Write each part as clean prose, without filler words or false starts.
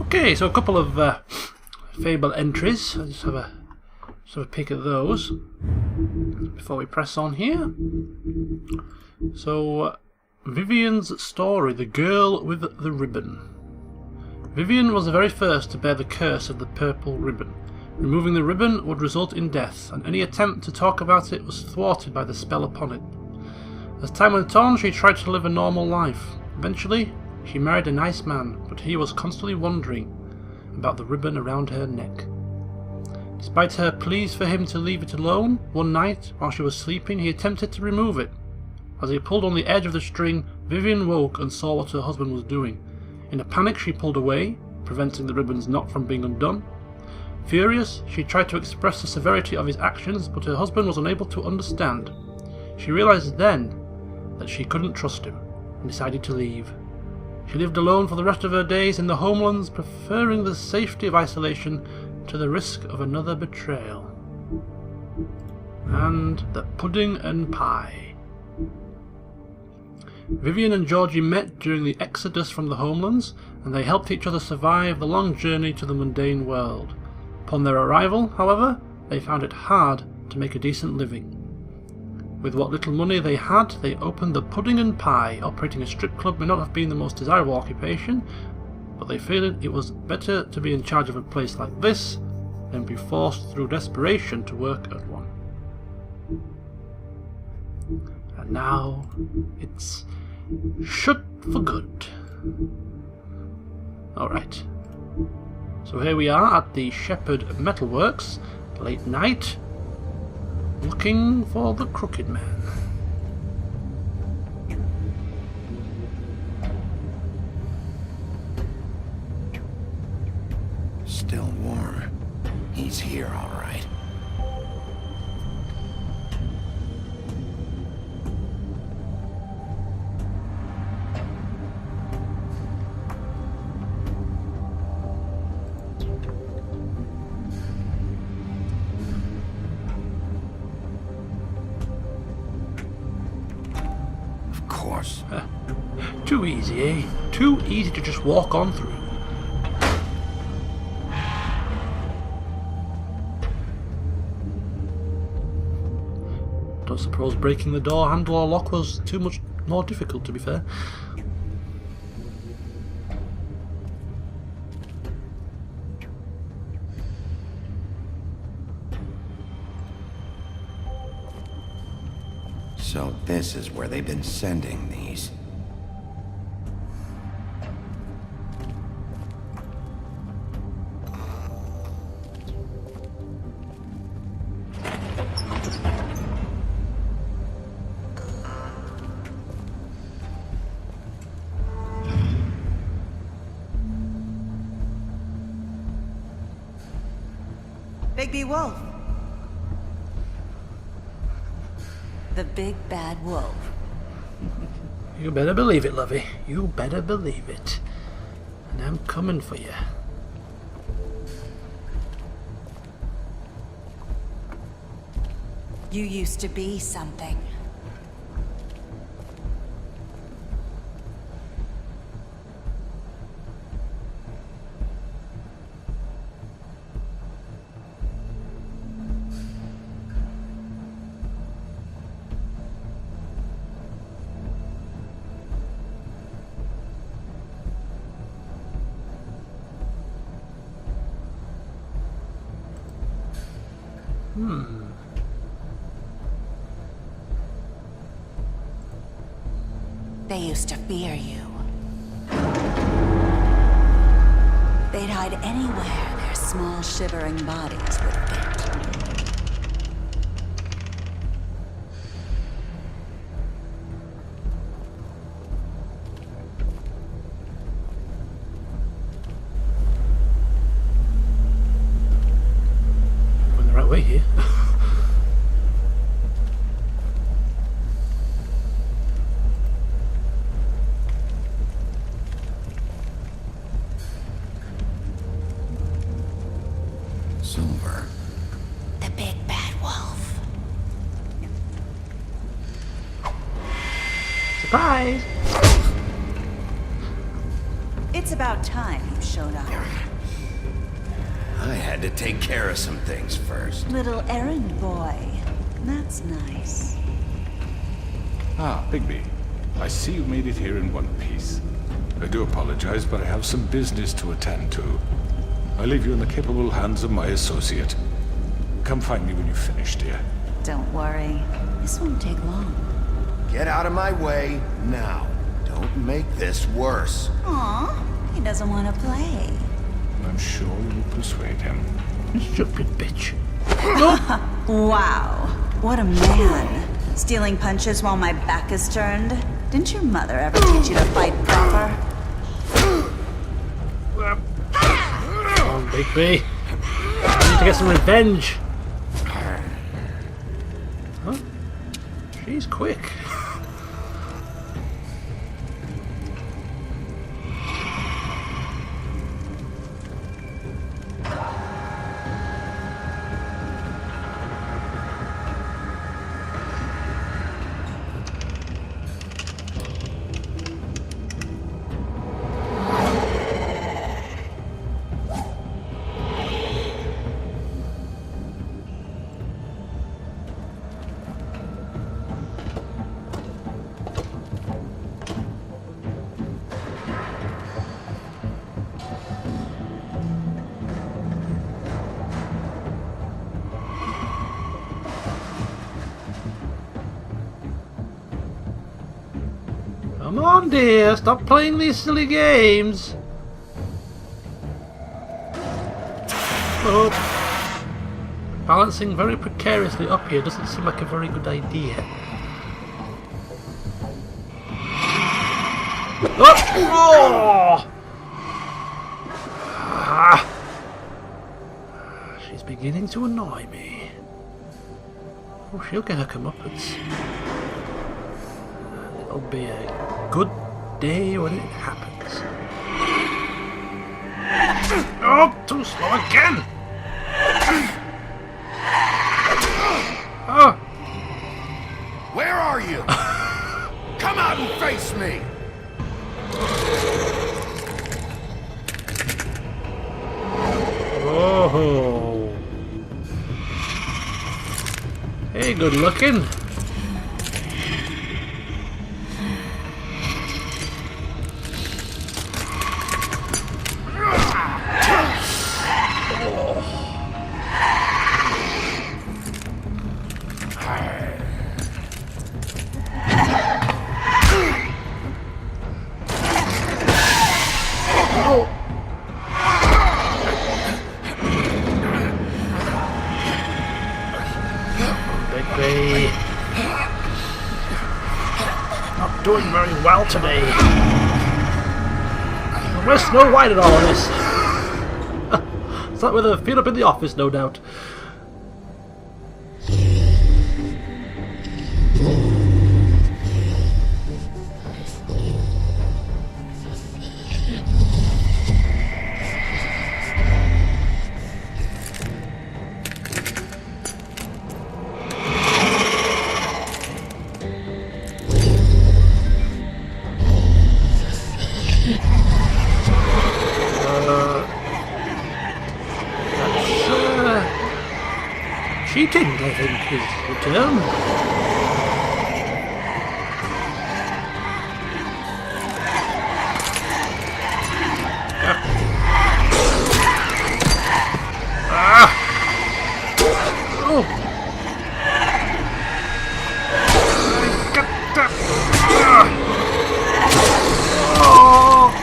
Okay, so a couple of Fable entries. I'll just have a peek at those before we press on here. So, Vivian's story, the girl with the ribbon. Vivian was the very first to bear the curse of the purple ribbon. Removing the ribbon would result in death, and any attempt to talk about it was thwarted by the spell upon it. As time went on, she tried to live a normal life. Eventually, she married a nice man, but he was constantly wondering about the ribbon around her neck. Despite her pleas for him to leave it alone, one night, while she was sleeping, he attempted to remove it. As he pulled on the edge of the string, Vivian woke and saw what her husband was doing. In a panic, she pulled away, preventing the ribbon's knot from being undone. Furious, she tried to express the severity of his actions, but her husband was unable to understand. She realized then that she couldn't trust him, and decided to leave. She lived alone for the rest of her days in the homelands, preferring the safety of isolation to the risk of another betrayal. And the pudding and pie. Vivian and Georgie met during the exodus from the homelands, and they helped each other survive the long journey to the mundane world. Upon their arrival, however, they found it hard to make a decent living. With what little money they had, they opened the Pudding and Pie. Operating a strip club may not have been the most desirable occupation, but they figured it was better to be in charge of a place like this than be forced through desperation to work at one. And now it's shut for good. Alright. So here we are at the Shepherd Metalworks, late night, looking for the Crooked Man. Still warm. He's here, all right. Of course. Too easy, eh? Too easy to just walk on through. Don't suppose breaking the door handle or lock was too much more difficult, to be fair. So this is where they've been sending these. Bigby Wolf. The big bad wolf. You better believe it, lovey. You better believe it. And I'm coming for you. You used to be something. They used to fear you. They'd hide anywhere their small shivering bodies would fit. Going the right way here. Silver. The big bad wolf. Surprise! It's about time you showed up. I had to take care of some things first. Little errand boy. That's nice. Ah, Bigby. I see you made it here in one piece. I do apologize, but I have some business to attend to. I leave you in the capable hands of my associate. Come find me when you've finished, dear. Don't worry. This won't take long. Get out of my way now. Don't make this worse. Aw, he doesn't want to play. I'm sure you'll persuade him. Stupid bitch. Wow, what a man. Stealing punches while my back is turned? Didn't your mother ever teach you to fight proper? Come on, Bigby. I need to get some revenge. Huh? She's quick. Come on, dear, stop playing these silly games. Oh. Balancing very precariously up here doesn't seem like a very good idea. Oh! Ah. She's beginning to annoy me. Oh, she'll get her comeuppance. It'll be a good day when it happens. Oh, too slow again! Oh. Where are you? Come out and face me! Oh. Hey, good looking. Not doing very well today. Where's Snow White at all of this? Sat with her feet up in the office, no doubt. Cheating, I think, is the term. Ah! Oh! I got that! Oh!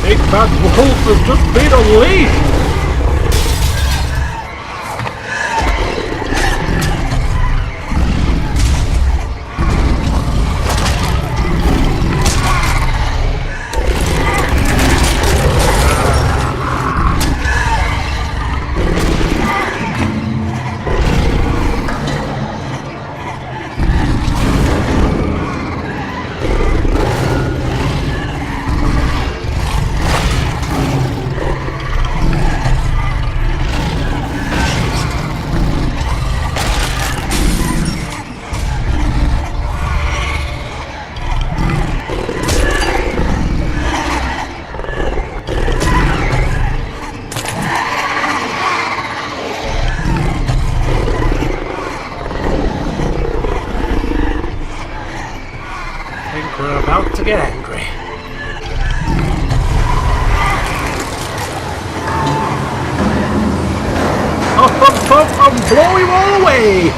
Big bad wolf has just been unleashed! We're about to get angry. And blow him all away!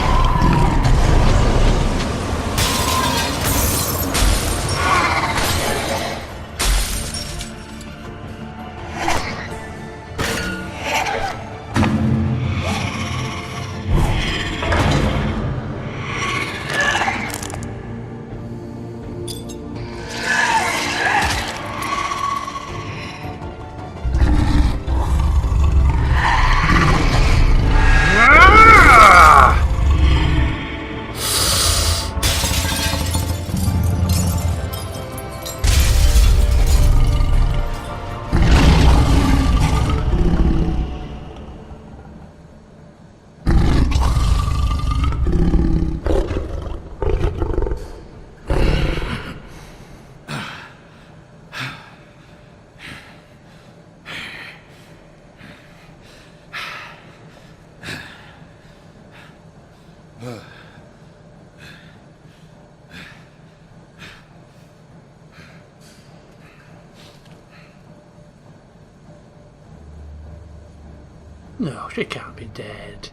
No, she can't be dead.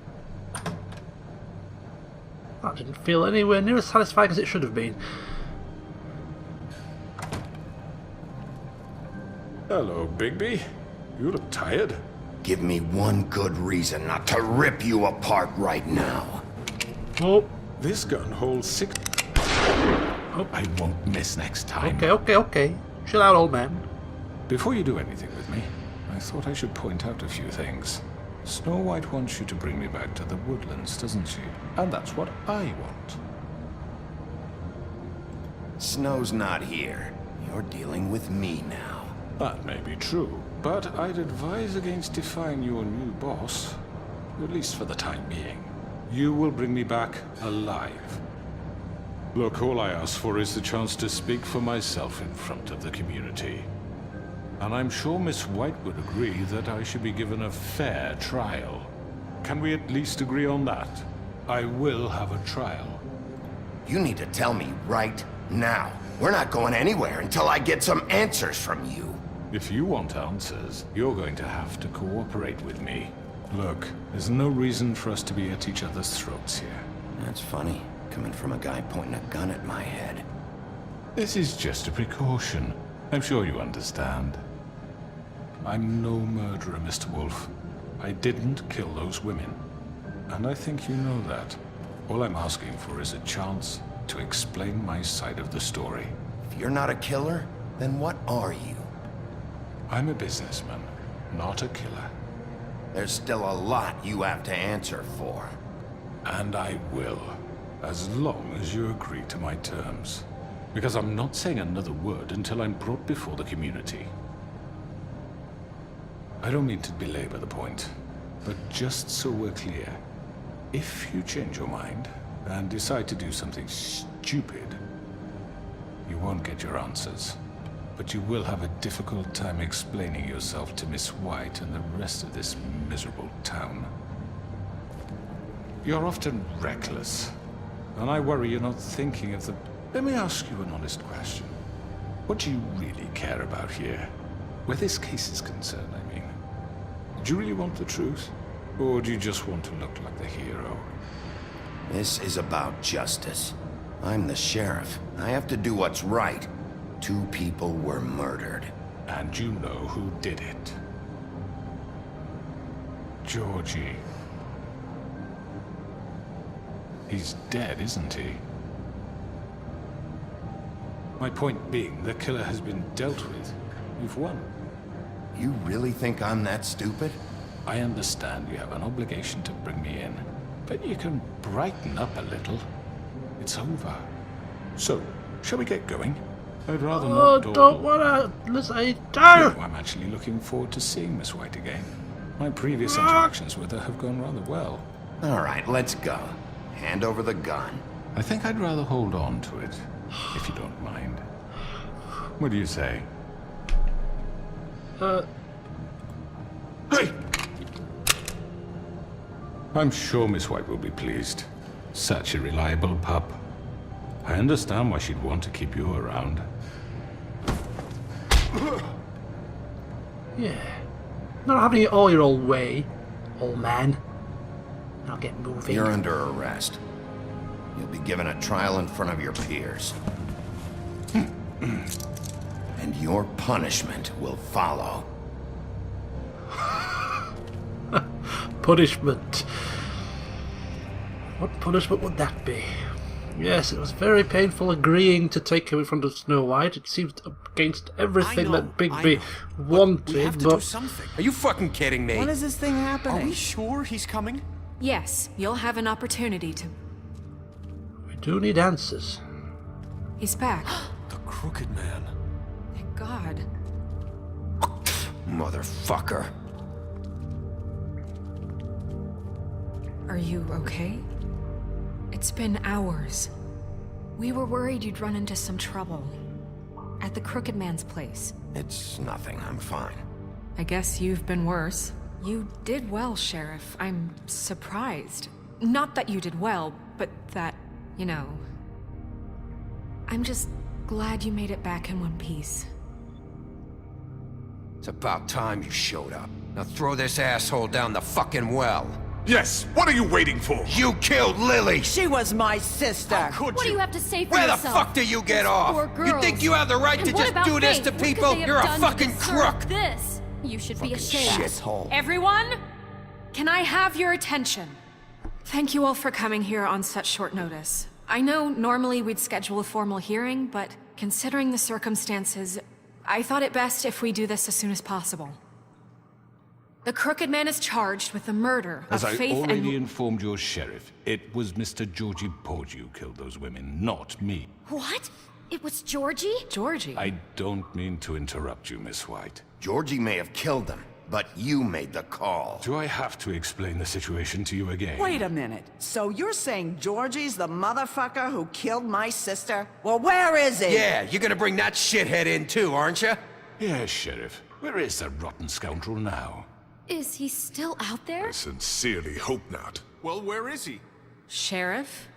That didn't feel anywhere near as satisfying as it should have been. Hello, Bigby. You look tired. Give me one good reason not to rip you apart right now. Oh. This gun holds 6... Oh, I won't miss next time. Okay. Chill out, old man. Before you do anything with me, I thought I should point out a few things. Snow White wants you to bring me back to the woodlands, doesn't she? And that's what I want. Snow's not here. You're dealing with me now. That may be true, but I'd advise against defying your new boss, at least for the time being. You will bring me back alive. Look, all I ask for is the chance to speak for myself in front of the community. And I'm sure Miss White would agree that I should be given a fair trial. Can we at least agree on that? I will have a trial. You need to tell me right now. We're not going anywhere until I get some answers from you. If you want answers, you're going to have to cooperate with me. Look, there's no reason for us to be at each other's throats here. That's funny, coming from a guy pointing a gun at my head. This is just a precaution. I'm sure you understand. I'm no murderer, Mr. Wolf. I didn't kill those women. And I think you know that. All I'm asking for is a chance to explain my side of the story. If you're not a killer, then what are you? I'm a businessman, not a killer. There's still a lot you have to answer for. And I will, as long as you agree to my terms. Because I'm not saying another word until I'm brought before the community. I don't mean to belabor the point, but just so we're clear, if you change your mind and decide to do something stupid, you won't get your answers. But you will have a difficult time explaining yourself to Miss White and the rest of this miserable town. You're often reckless, and I worry you're not thinking of the... Let me ask you an honest question. What do you really care about here? Where this case is concerned, I mean. Do you really want the truth? Or do you just want to look like the hero? This is about justice. I'm the sheriff. I have to do what's right. 2 people were murdered. And you know who did it. Georgie. He's dead, isn't he? My point being, the killer has been dealt with. You've won. You really think I'm that stupid? I understand you have an obligation to bring me in, but you can brighten up a little. It's over. So, shall we get going? I'd rather Oh, not don't wanna. Listen, No, don't. I'm actually looking forward to seeing Miss White again. My previous interactions with her have gone rather well. All right, let's go. Hand over the gun. I think I'd rather hold on to it, if you don't mind. What do you say? Hey! I'm sure Miss White will be pleased. Such a reliable pup. I understand why she'd want to keep you around. Yeah. Not having it all your old way, old man. Now get moving. You're under arrest. You'll be given a trial in front of your peers. And your punishment will follow. Punishment. What punishment would that be? Yes, it was very painful agreeing to take him in front of Snow White. It seemed against everything that Bigby wanted, we have to but do something. Are you fucking kidding me? When is this thing happening? Are we sure he's coming? Yes, you'll have an opportunity to... we do need answers. He's back. The Crooked Man. Thank God. Motherfucker. Are you okay? It's been hours. We were worried you'd run into some trouble. At the Crooked Man's place. It's nothing, I'm fine. I guess you've been worse. You did well, Sheriff. I'm surprised. Not that you did well, but that, you know... I'm just glad you made it back in one piece. It's about time you showed up. Now throw this asshole down the fucking well. Yes, what are you waiting for? You killed Lily! She was my sister. Could What do you? you have to say for Where the yourself? fuck do you get Those off? poor You girls. think you have the right And to what just about do this Faith? to What could people? they have You're a done to fucking deserve crook! This. You should be ashamed. Shithole. Everyone, can I have your attention? Thank you all for coming here on such short notice. I know normally we'd schedule a formal hearing, but considering the circumstances, I thought it best if we do this as soon as possible. The Crooked Man is charged with the murder As of I Faith already and... informed your sheriff, it was Mr. Georgie Porge who killed those women, not me. What? It was Georgie? Georgie? I don't mean to interrupt you, Miss White. Georgie may have killed them, but you made the call. Do I have to explain the situation to you again? Wait a minute. So you're saying Georgie's the motherfucker who killed my sister? Well, where is he? Yeah, you're gonna bring that shithead in too, aren't you? Yes, Sheriff. Where is the rotten scoundrel now? Is he still out there? I sincerely hope not. Well, where is he? Sheriff?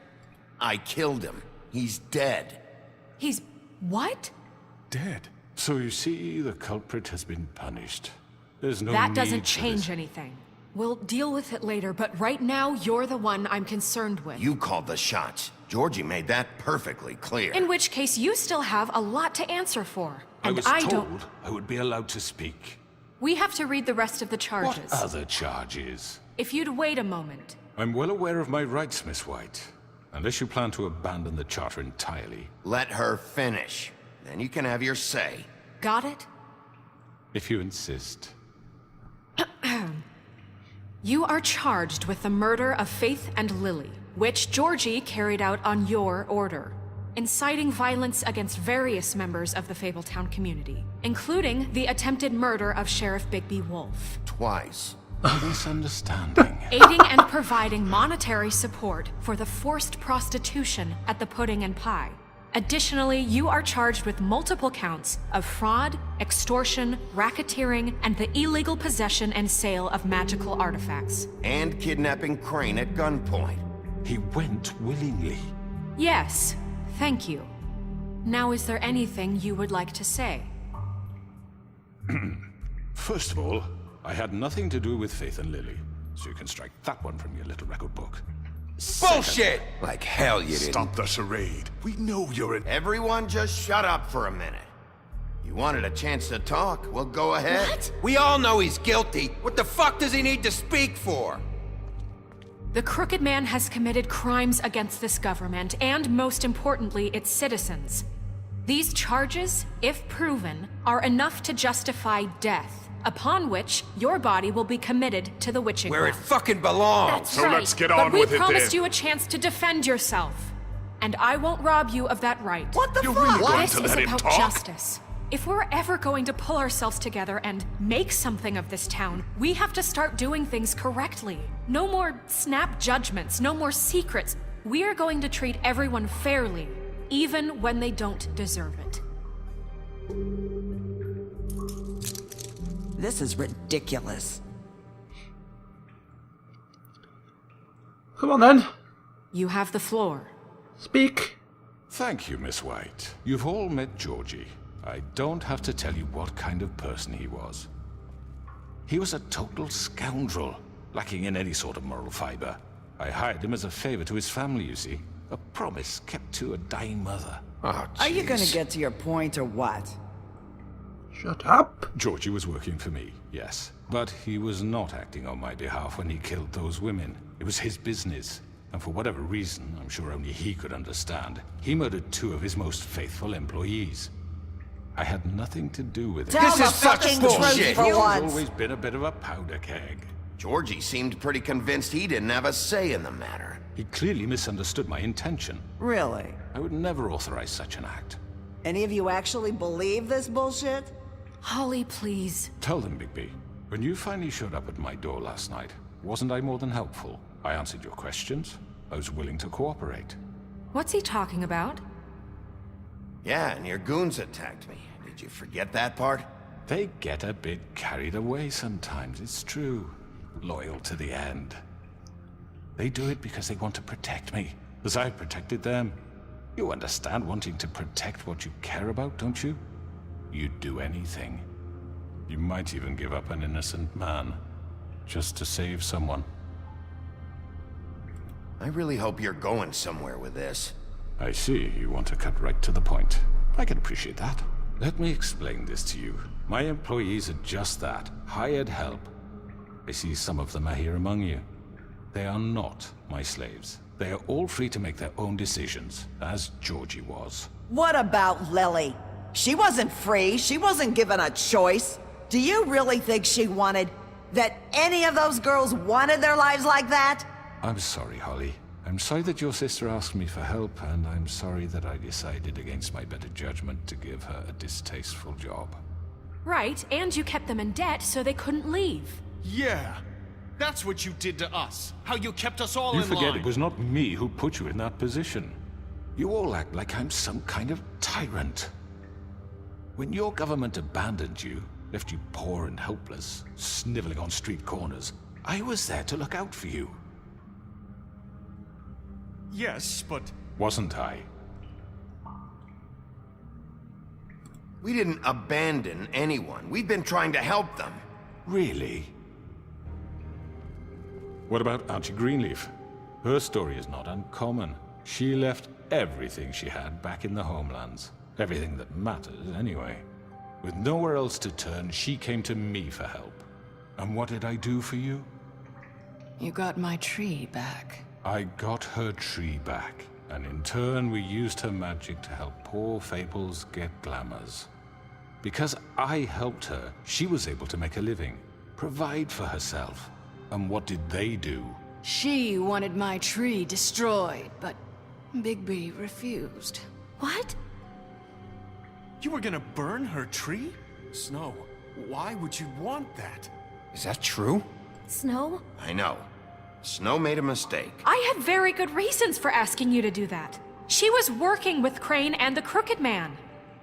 I killed him. He's dead. He's... what? Dead. So you see, the culprit has been punished. There's no That need doesn't for this. change anything. We'll deal with it later, but right now, you're the one I'm concerned with. You called the shots. Georgie made that perfectly clear. In which case, you still have a lot to answer for. I And was I told don't... I would be allowed to speak. We have to read the rest of the charges. What other charges? If you'd wait a moment. I'm well aware of my rights, Miss White. Unless you plan to abandon the charter entirely. Let her finish. Then you can have your say. Got it? If you insist. You are charged with the murder of Faith and Lily, which Georgie carried out on your order, inciting violence against various members of the Fabletown community, including the attempted murder of Sheriff Bigby Wolf, Twice. Misunderstanding. aiding and providing monetary support for the forced prostitution at the Pudding and Pie. Additionally, you are charged with multiple counts of fraud, extortion, racketeering, and the illegal possession and sale of magical artifacts. And kidnapping Crane at gunpoint. He went willingly. Yes, thank you. Now, is there anything you would like to say? First of all, I had nothing to do with Faith and Lily, so you can strike that one from your little record book. Bullshit! Like hell you didn't. Stop the charade. We know you're an... Everyone just shut up for a minute. You wanted a chance to talk? Well, go ahead. What? We all know he's guilty. What the fuck does he need to speak for? The Crooked Man has committed crimes against this government, and most importantly, its citizens. These charges, if proven, are enough to justify death, upon which your body will be committed to the witching Where it well. fucking belongs. That's So right. let's get But on we with it promised then. you a chance to defend yourself. And I won't rob you of that right. What the You're fuck? really going This to is let him about talk? justice. If we're ever going to pull ourselves together and make something of this town, we have to start doing things correctly. No more snap judgments, no more secrets. We are going to treat everyone fairly, even when they don't deserve it. This is ridiculous. Come on then. You have the floor. Speak. Thank you, Miss White. You've all met Georgie. I don't have to tell you what kind of person he was. He was a total scoundrel, lacking in any sort of moral fiber. I hired him as a favor to his family, you see. A promise kept to a dying mother. Oh, Are you gonna jeez. get to your point or what? Shut up. Georgie was working for me, yes. But he was not acting on my behalf when he killed those women. It was his business. And for whatever reason, I'm sure only he could understand, he murdered 2 of his most faithful employees. I had nothing to do with it. Tell This the is such fucking bullshit. truth for He's once. always been a bit of a powder keg. Georgie seemed pretty convinced he didn't have a say in the matter. He clearly misunderstood my intention. Really? I would never authorize such an act. Any of you actually believe this bullshit? Holly, please. Tell them, Bigby, when you finally showed up at my door last night, wasn't I more than helpful? I answered your questions. I was willing to cooperate. What's he talking about? Yeah, and your goons attacked me. Did you forget that part? They get a bit carried away sometimes, it's true. Loyal to the end. They do it because they want to protect me, as I protected them. You understand wanting to protect what you care about, don't you? You'd do anything. You might even give up an innocent man, just to save someone. I really hope you're going somewhere with this. I see you want to cut right to the point. I can appreciate that. Let me explain this to you. My employees are just that, hired help. I see some of them are here among you. They are not my slaves. They are all free to make their own decisions, as Georgie was. What about Lily? She wasn't free. She wasn't given a choice. Do you really think she wanted... that any of those girls wanted their lives like that? I'm sorry, Holly. I'm sorry that your sister asked me for help, and I'm sorry that I decided against my better judgment to give her a distasteful job. Right, and you kept them in debt so they couldn't leave. Yeah. That's what you did to us. How you kept us all You in forget line. it was not me who put you in that position. You all act like I'm some kind of tyrant. When your government abandoned you, left you poor and helpless, sniveling on street corners, I was there to look out for you. Yes, but... Wasn't I? We didn't abandon anyone. We've been trying to help them. Really? What about Auntie Greenleaf? Her story is not uncommon. She left everything she had back in the homelands. Everything that matters, anyway. With nowhere else to turn, she came to me for help. And what did I do for you? You got my tree back. I got her tree back, and in turn we used her magic to help poor Fables get glamours. Because I helped her, she was able to make a living, provide for herself. And what did they do? She wanted my tree destroyed, but Bigby refused. What? You were gonna burn her tree? Snow, why would you want that? Is that true? Snow? I know. Snow made a mistake. I had very good reasons for asking you to do that. She was working with Crane and the Crooked Man.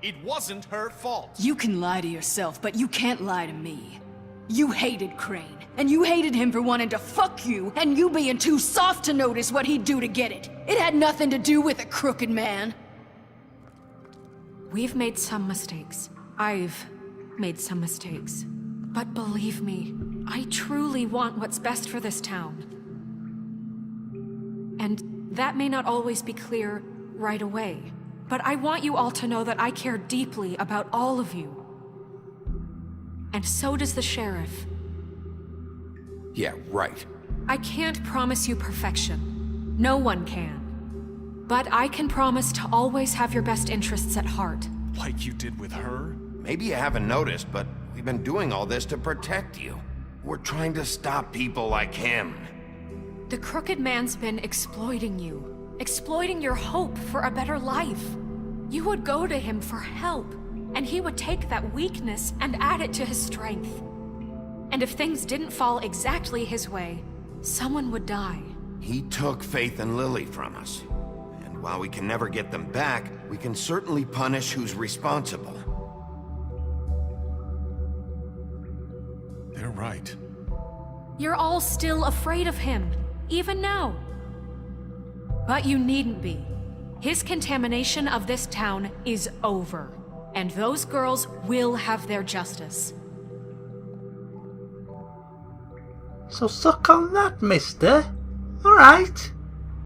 It wasn't her fault. You can lie to yourself, but you can't lie to me. You hated Crane, and you hated him for wanting to fuck you, and you being too soft to notice what he'd do to get it. It had nothing to do with a crooked man. We've made some mistakes. I've made some mistakes. But believe me, I truly want what's best for this town. And that may not always be clear right away. But I want you all to know that I care deeply about all of you. And so does the sheriff. Yeah, right. I can't promise you perfection. No one can. But I can promise to always have your best interests at heart. Like you did with her? Maybe you haven't noticed, but we've been doing all this to protect you. We're trying to stop people like him. The crooked man's been exploiting you. Exploiting your hope for a better life. You would go to him for help, and he would take that weakness and add it to his strength. And if things didn't fall exactly his way, someone would die. He took Faith and Lily from us. And while we can never get them back, we can certainly punish who's responsible. They're right. You're all still afraid of him, even now. But you needn't be. His contamination of this town is over, and those girls will have their justice. So suck on that, mister. Alright.